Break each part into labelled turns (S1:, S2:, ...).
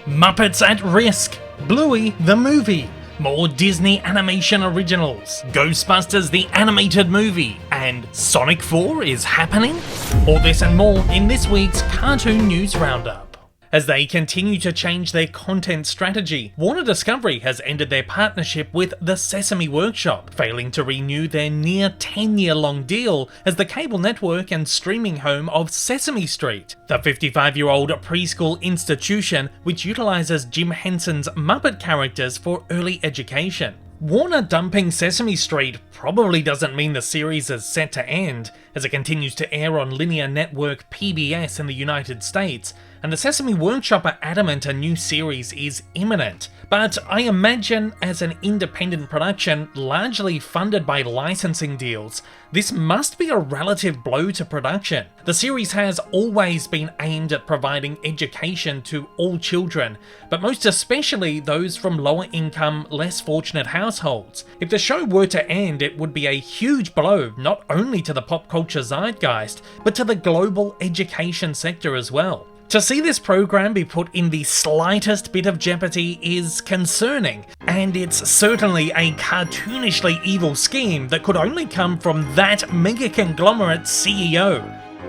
S1: Muppets at Risk, Bluey the movie, more Disney animation originals, Ghostbusters the animated movie, and Sonic 4 is happening? All this and more in this week's Cartoon News Roundup. As they continue to change their content strategy, Warner Discovery has ended their partnership with the Sesame Workshop, failing to renew their near 10-year-long deal as the cable network and streaming home of Sesame Street, the 55-year-old preschool institution which utilises Jim Henson's Muppet characters for early education. Warner dumping Sesame Street probably doesn't mean the series is set to end, as it continues to air on linear network PBS in the United States, and the Sesame Workshop are adamant a new series is imminent. But I imagine as an independent production, largely funded by licensing deals, this must be a relative blow to production. The series has always been aimed at providing education to all children, but most especially those from lower income, less fortunate households. If the show were to end, it would be a huge blow not only to the pop culture zeitgeist, but to the global education sector as well. To see this program be put in the slightest bit of jeopardy is concerning, and it's certainly a cartoonishly evil scheme that could only come from that mega conglomerate CEO.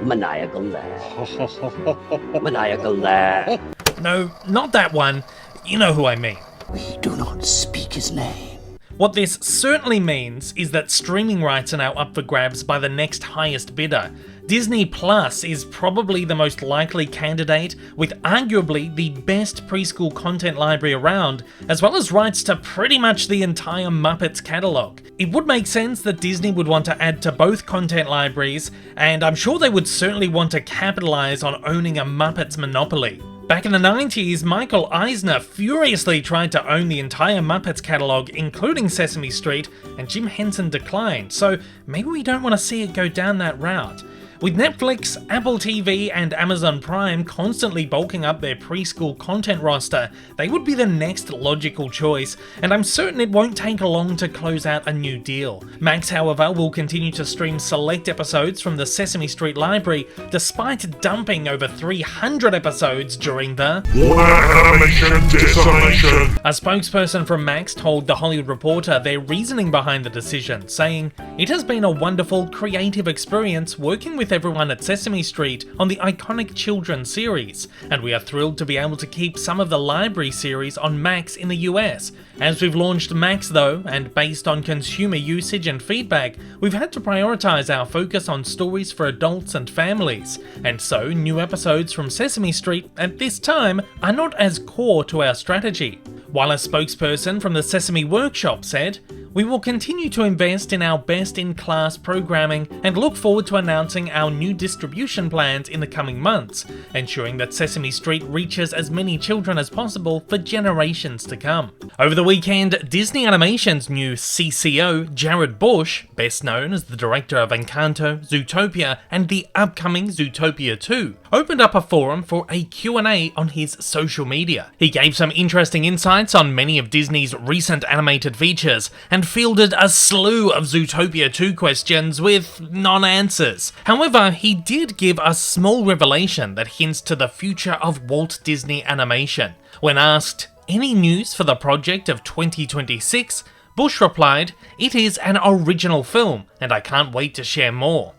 S2: Maniacal laugh. Maniacal laugh.
S1: No, not that one. You know who I mean.
S2: We do not speak his name.
S1: What this certainly means is that streaming rights are now up for grabs by the next highest bidder. Disney Plus is probably the most likely candidate, with arguably the best preschool content library around, as well as rights to pretty much the entire Muppets catalogue. It would make sense that Disney would want to add to both content libraries, and I'm sure they would certainly want to capitalise on owning a Muppets monopoly. Back in the 90s, Michael Eisner furiously tried to own the entire Muppets catalogue, including Sesame Street, and Jim Henson declined, so maybe we don't want to see it go down that route. With Netflix, Apple TV and Amazon Prime constantly bulking up their preschool content roster, they would be the next logical choice, and I'm certain it won't take long to close out a new deal. Max, however, will continue to stream select episodes from the Sesame Street library, despite dumping over 300 episodes during the
S3: Warner Animation Decimation.
S1: A spokesperson from Max told The Hollywood Reporter their reasoning behind the decision, saying, "It has been a wonderful, creative experience working with everyone at Sesame Street on the iconic children's series, and we are thrilled to be able to keep some of the library series on Max in the US. As we've launched Max though, and based on consumer usage and feedback, we've had to prioritize our focus on stories for adults and families, and so new episodes from Sesame Street at this time are not as core to our strategy." While a spokesperson from the Sesame Workshop said, "We will continue to invest in our best-in-class programming and look forward to announcing our new distribution plans in the coming months, ensuring that Sesame Street reaches as many children as possible for generations to come." Over the weekend, Disney Animation's new CCO, Jared Bush, best known as the director of Encanto, Zootopia, and the upcoming Zootopia 2, opened up a forum for a Q&A on his social media. He gave some interesting insights on many of Disney's recent animated features, and fielded a slew of Zootopia 2 questions with non-answers. However, he did give a small revelation that hints to the future of Walt Disney Animation. When asked, "Any news for the project of 2026?" Bush replied, "It is an original film, and I can't wait to share more."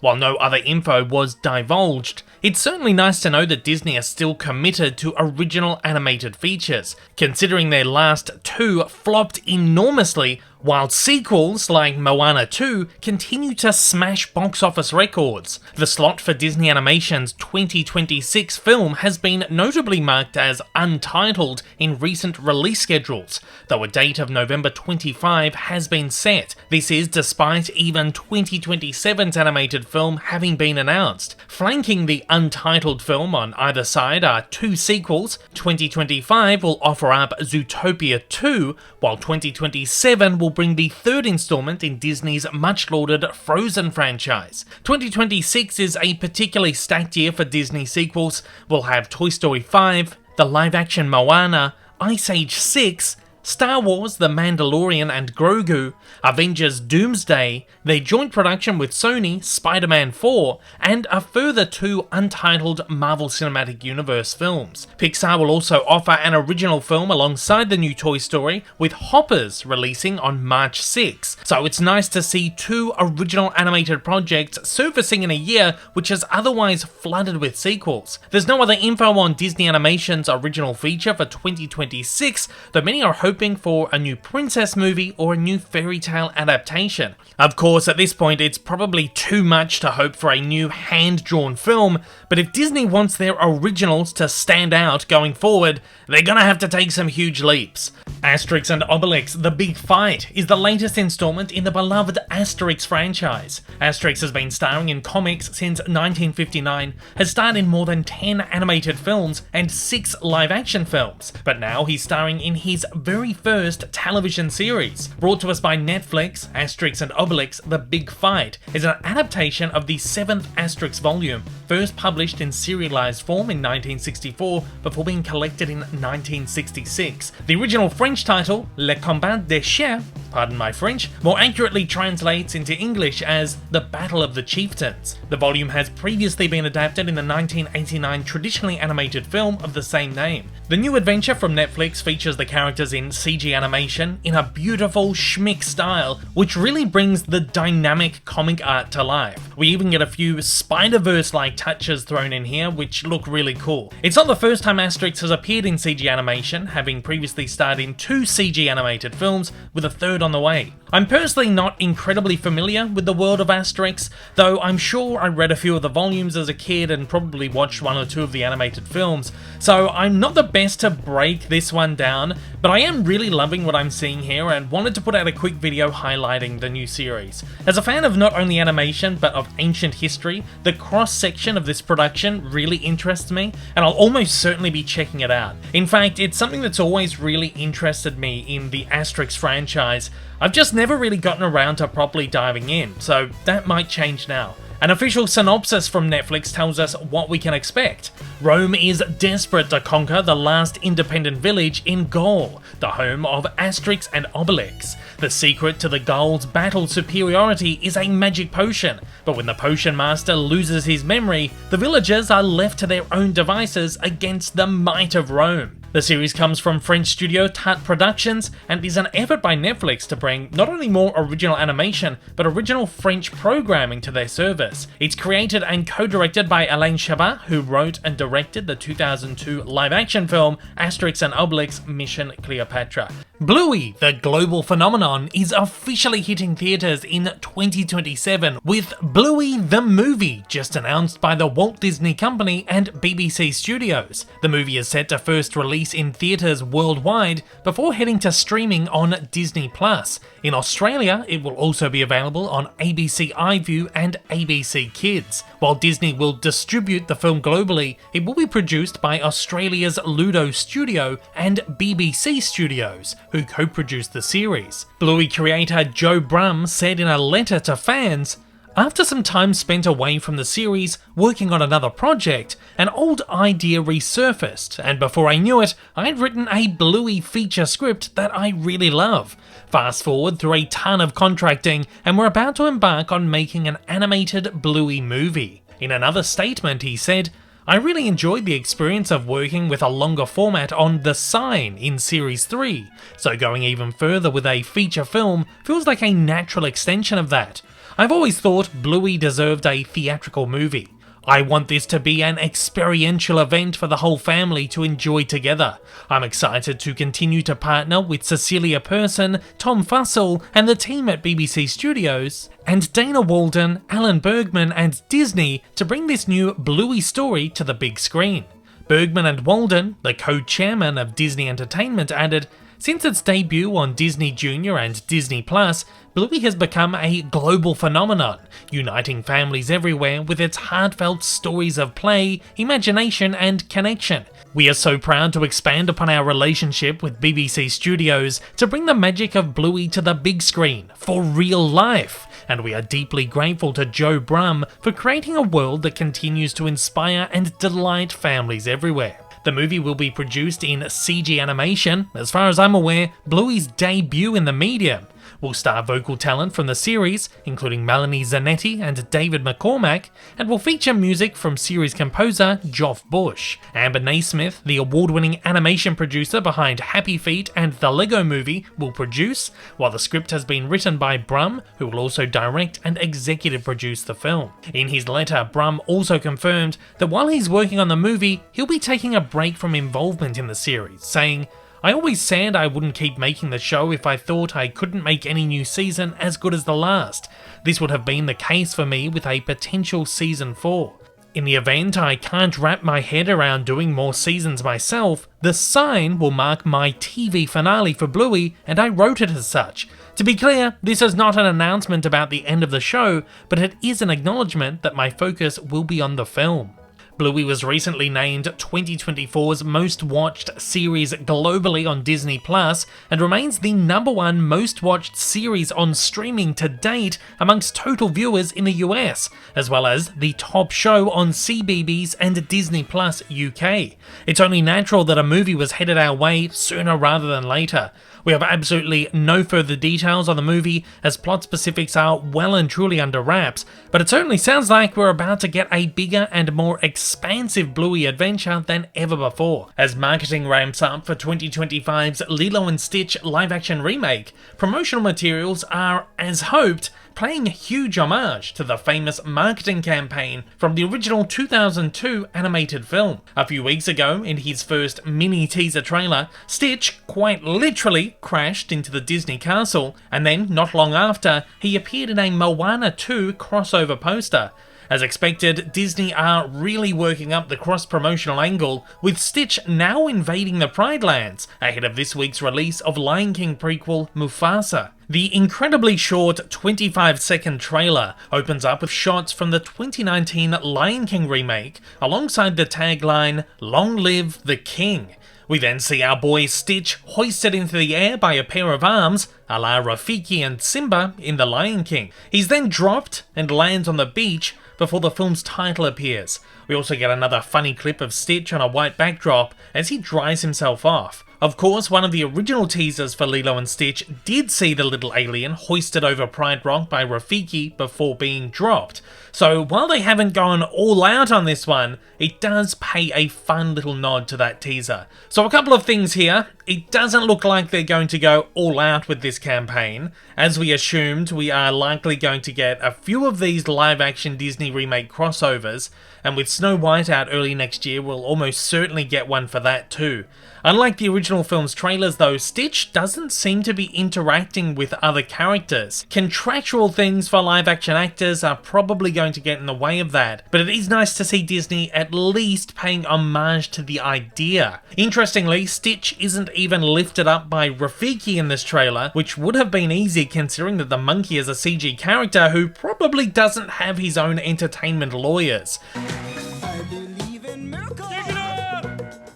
S1: While no other info was divulged, it's certainly nice to know that Disney are still committed to original animated features, considering their last two flopped enormously, while sequels like Moana 2 continue to smash box office records. The slot for Disney Animation's 2026 film has been notably marked as untitled in recent release schedules, though a date of November 25 has been set. This is despite even 2027's animated film having been announced. Flanking the untitled film on either side are two sequels. 2025 will offer up Zootopia 2, while 2027 will bring the third installment in Disney's much-lauded Frozen franchise. 2026 is a particularly stacked year for Disney sequels. We'll have Toy Story 5, the live-action Moana, Ice Age 6, Star Wars, The Mandalorian and Grogu, Avengers Doomsday, their joint production with Sony, Spider-Man 4, and a further 2 untitled Marvel Cinematic Universe films. Pixar will also offer an original film alongside the new Toy Story, with Hoppers releasing on March 6. So it's nice to see 2 original animated projects surfacing in a year which is otherwise flooded with sequels. There's no other info on Disney Animation's original feature for 2026, though many are hoping for a new princess movie or a new fairy tale adaptation. Of course, at this point it's probably too much to hope for a new hand-drawn film, but if Disney wants their originals to stand out going forward, they're gonna have to take some huge leaps. Asterix and Obelix: The Big Fight is the latest installment in the beloved Asterix franchise. Asterix has been starring in comics since 1959, has starred in more than 10 animated films and 6 live-action films, but now he's starring in his very first television series. Brought to us by Netflix, Asterix and Obelix: The Big Fight is an adaptation of the 7th Asterix volume, first published in serialized form in 1964 before being collected in 1966. The original French title, Le Combat des Chiens, pardon my French, more accurately translates into English as The Battle of the Chieftains. The volume has previously been adapted in the 1989 traditionally animated film of the same name. The new adventure from Netflix features the characters in CG animation in a beautiful schmick style, which really brings the dynamic comic art to life. We even get a few Spider-Verse-like touches thrown in here, which look really cool. It's not the first time Asterix has appeared in CG animation, having previously starred in 2 CG animated films, with a third on the way. I'm personally not incredibly familiar with the world of Asterix, though I'm sure I read a few of the volumes as a kid and probably watched 1 or 2 of the animated films, so I'm not the best to break this one down, but I am really loving what I'm seeing here and wanted to put out a quick video highlighting the new series. As a fan of not only animation but of ancient history, the cross-section of this production really interests me, and I'll almost certainly be checking it out. In fact, it's something that's always really interested me in the Asterix franchise. I've just never really gotten around to properly diving in, so that might change now. An official synopsis from Netflix tells us what we can expect. Rome is desperate to conquer the last independent village in Gaul, the home of Asterix and Obelix. The secret to the Gauls' battle superiority is a magic potion, but when the potion master loses his memory, the villagers are left to their own devices against the might of Rome. The series comes from French studio Tarte Productions and is an effort by Netflix to bring not only more original animation, but original French programming to their service. It's created and co-directed by Alain Chabat, who wrote and directed the 2002 live-action film Asterix and Obelix: Mission Cleopatra. Bluey, the global phenomenon, is officially hitting theaters in 2027 with Bluey the Movie, just announced by the Walt Disney Company and BBC Studios. The movie is set to first release in theaters worldwide before heading to streaming on Disney+. In Australia, it will also be available on ABC iView and ABC Kids. While Disney will distribute the film globally, it will be produced by Australia's Ludo Studio and BBC Studios, who co-produced the series. Bluey creator Joe Brumm said in a letter to fans, "After some time spent away from the series, working on another project, an old idea resurfaced, and before I knew it, I'd written a Bluey feature script that I really love. Fast forward through a ton of contracting, and we're about to embark on making an animated Bluey movie." In another statement, he said, "I really enjoyed the experience of working with a longer format on The Sign in Series 3, so going even further with a feature film feels like a natural extension of that. I've always thought Bluey deserved a theatrical movie. I want this to be an experiential event for the whole family to enjoy together. I'm excited to continue to partner with Cecilia Persson, Tom Fussell, and the team at BBC Studios, and Dana Walden, Alan Bergman, and Disney to bring this new Bluey story to the big screen." Bergman and Walden, the co-chairman of Disney Entertainment, added, "Since its debut on Disney Junior and Disney+, Bluey has become a global phenomenon, uniting families everywhere with its heartfelt stories of play, imagination, and connection. We are so proud to expand upon our relationship with BBC Studios to bring the magic of Bluey to the big screen, for real life, and we are deeply grateful to Joe Brumm for creating a world that continues to inspire and delight families everywhere." The movie will be produced in CG animation. As far as I'm aware, Bluey's debut in the medium will star vocal talent from the series, including Melanie Zanetti and David McCormack, and will feature music from series composer Geoff Bush. Amber Naismith, the award-winning animation producer behind Happy Feet and The Lego Movie, will produce, while the script has been written by Brum, who will also direct and executive produce the film. In his letter, Brum also confirmed that while he's working on the movie, he'll be taking a break from involvement in the series, saying, "I always said I wouldn't keep making the show if I thought I couldn't make any new season as good as the last. This would have been the case for me with a potential season 4. In the event I can't wrap my head around doing more seasons myself, The Sign will mark my TV finale for Bluey, and I wrote it as such. To be clear, this is not an announcement about the end of the show, but it is an acknowledgement that my focus will be on the film." Bluey was recently named 2024's most watched series globally on Disney Plus and remains the #1 most watched series on streaming to date amongst total viewers in the US, as well as the top show on CBeebies and Disney Plus UK. It's only natural that a movie was headed our way sooner rather than later. We have absolutely no further details on the movie, as plot specifics are well and truly under wraps, but it certainly sounds like we're about to get a bigger and more expansive Bluey adventure than ever before. As marketing ramps up for 2025's Lilo and Stitch live-action remake, promotional materials are, as hoped, paying a huge homage to the famous marketing campaign from the original 2002 animated film. A few weeks ago, in his first mini-teaser trailer, Stitch quite literally crashed into the Disney castle, and then, not long after, he appeared in a Moana 2 crossover poster. As expected, Disney are really working up the cross-promotional angle, with Stitch now invading the Pride Lands, ahead of this week's release of Lion King prequel Mufasa. The incredibly short 25-second trailer opens up with shots from the 2019 Lion King remake, alongside the tagline, "Long live the King." We then see our boy Stitch hoisted into the air by a pair of arms, a la Rafiki and Simba in The Lion King. He's then dropped and lands on the beach before the film's title appears. We also get another funny clip of Stitch on a white backdrop as he dries himself off. Of course, one of the original teasers for Lilo and Stitch did see the little alien hoisted over Pride Rock by Rafiki before being dropped. So while they haven't gone all out on this one, it does pay a fun little nod to that teaser. So a couple of things here. It doesn't look like they're going to go all out with this campaign. As we assumed, we are likely going to get a few of these live-action Disney remake crossovers, and with Snow White out early next year, we'll almost certainly get one for that too. Unlike the original film's trailers though, Stitch doesn't seem to be interacting with other characters. Contractual things for live-action actors are probably going to get in the way of that, but it is nice to see Disney at least paying homage to the idea. Interestingly, Stitch isn't even lifted up by Rafiki in this trailer, which would have been easy considering that the monkey is a CG character who probably doesn't have his own entertainment lawyers.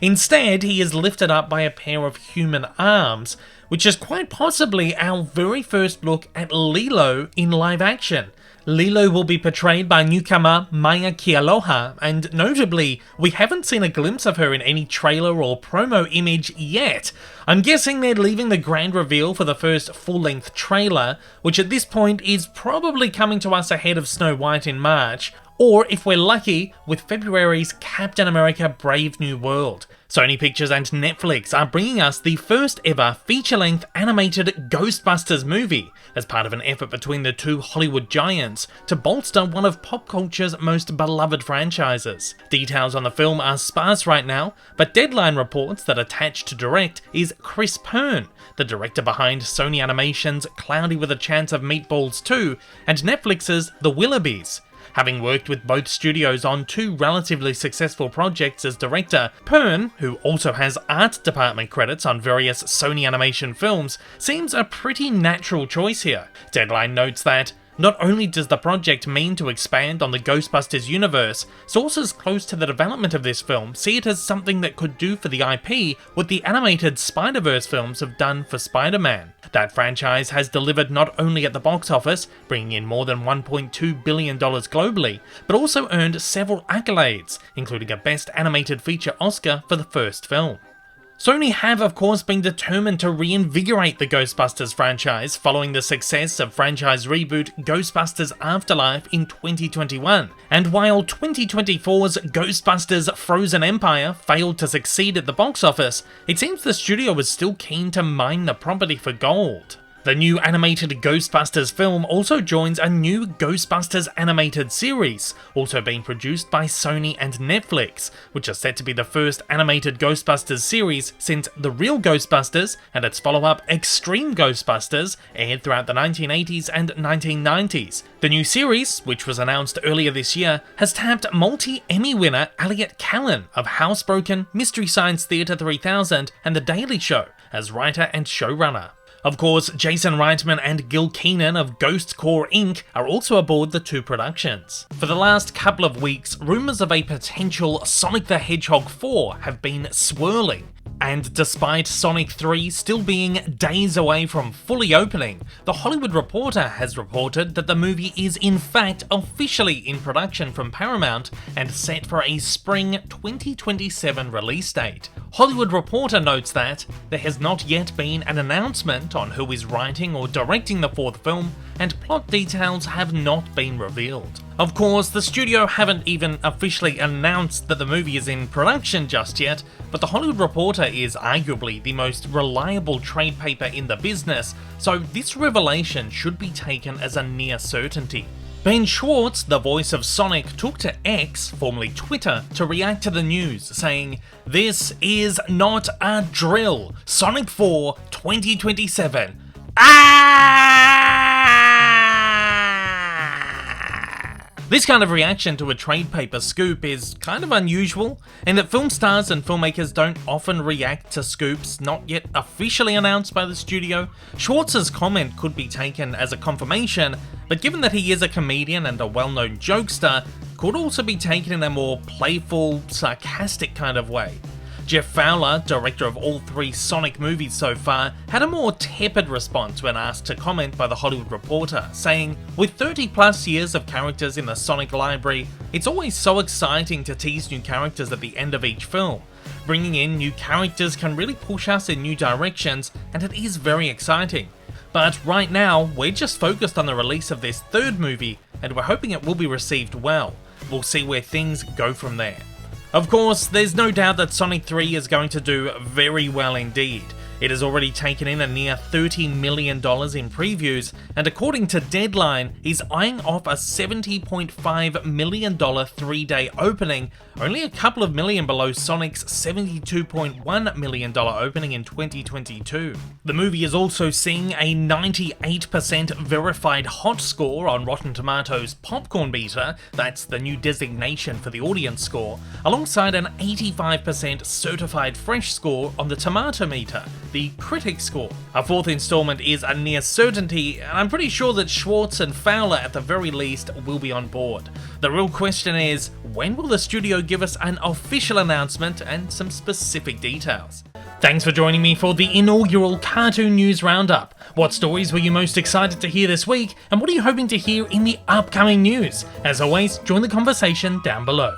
S1: Instead, he is lifted up by a pair of human arms, which is quite possibly our very first look at Lilo in live action. Lilo will be portrayed by newcomer Maya Kealoha, and notably, we haven't seen a glimpse of her in any trailer or promo image yet. I'm guessing they're leaving the grand reveal for the first full-length trailer, which at this point is probably coming to us ahead of Snow White in March, or if we're lucky, with February's Captain America Brave New World. Sony Pictures and Netflix are bringing us the first ever feature-length animated Ghostbusters movie, as part of an effort between the two Hollywood giants to bolster one of pop culture's most beloved franchises. Details on the film are sparse right now, but Deadline reports that attached to direct is Chris Pern, the director behind Sony Animation's Cloudy with a Chance of Meatballs 2 and Netflix's The Willoughbys. Having worked with both studios on two relatively successful projects as director, Pern, who also has art department credits on various Sony Animation films, seems a pretty natural choice here. Deadline notes that, Not only does the project mean to expand on the Ghostbusters universe, sources close to the development of this film see it as something that could do for the IP what the animated Spider-Verse films have done for Spider-Man. That franchise has delivered not only at the box office, bringing in more than $1.2 billion globally, but also earned several accolades, including a Best Animated Feature Oscar for the first film. Sony have of course been determined to reinvigorate the Ghostbusters franchise following the success of franchise reboot Ghostbusters Afterlife in 2021, and while 2024's Ghostbusters Frozen Empire failed to succeed at the box office, it seems the studio was still keen to mine the property for gold. The new animated Ghostbusters film also joins a new Ghostbusters animated series, also being produced by Sony and Netflix, which is set to be the first animated Ghostbusters series since The Real Ghostbusters and its follow-up Extreme Ghostbusters aired throughout the 1980s and 1990s. The new series, which was announced earlier this year, has tapped multi-Emmy winner Elliott Callan of Housebroken, Mystery Science Theater 3000 and The Daily Show as writer and showrunner. Of course, Jason Reitman and Gil Keenan of Ghost Corps Inc. are also aboard the two productions. For the last couple of weeks, rumours of a potential Sonic the Hedgehog 4 have been swirling. And despite Sonic 3 still being days away from fully opening, The Hollywood Reporter has reported that the movie is in fact officially in production from Paramount and set for a spring 2027 release date. Hollywood Reporter notes that there has not yet been an announcement on who is writing or directing the fourth film, and plot details have not been revealed. Of course, the studio haven't even officially announced that the movie is in production just yet, but The Hollywood Reporter is arguably the most reliable trade paper in the business, so this revelation should be taken as a near certainty. Ben Schwartz, the voice of Sonic, took to X, formerly Twitter, to react to the news, saying, "This is not a drill. Sonic 4 2027. This kind of reaction to a trade paper scoop is kind of unusual, in that film stars and filmmakers don't often react to scoops not yet officially announced by the studio. Schwartz's comment could be taken as a confirmation, but given that he is a comedian and a well-known jokester, could also be taken in a more playful, sarcastic kind of way. Jeff Fowler, director of all three Sonic movies so far, had a more tepid response when asked to comment by The Hollywood Reporter, saying, "With 30 plus years of characters in the Sonic library, it's always so exciting to tease new characters at the end of each film. Bringing in new characters can really push us in new directions, and it is very exciting. But right now, we're just focused on the release of this third movie, and we're hoping it will be received well. We'll see where things go from there." Of course, there's no doubt that Sonic 3 is going to do very well indeed. It has already taken in a near $30 million in previews, and according to Deadline, is eyeing off a $70.5 million 3-day opening, only a couple of million below Sonic's $72.1 million opening in 2022. The movie is also seeing a 98% verified hot score on Rotten Tomatoes Popcorn Meter, that's the new designation for the audience score, alongside an 85% certified fresh score on the Tomato Meter, the critic score. A fourth installment is a near certainty, and I'm pretty sure that Schwartz and Fowler at the very least will be on board. The real question is, when will the studio give us an official announcement and some specific details? Thanks for joining me for the inaugural Cartoon News Roundup. What stories were you most excited to hear this week, and what are you hoping to hear in the upcoming news? As always, join the conversation down below.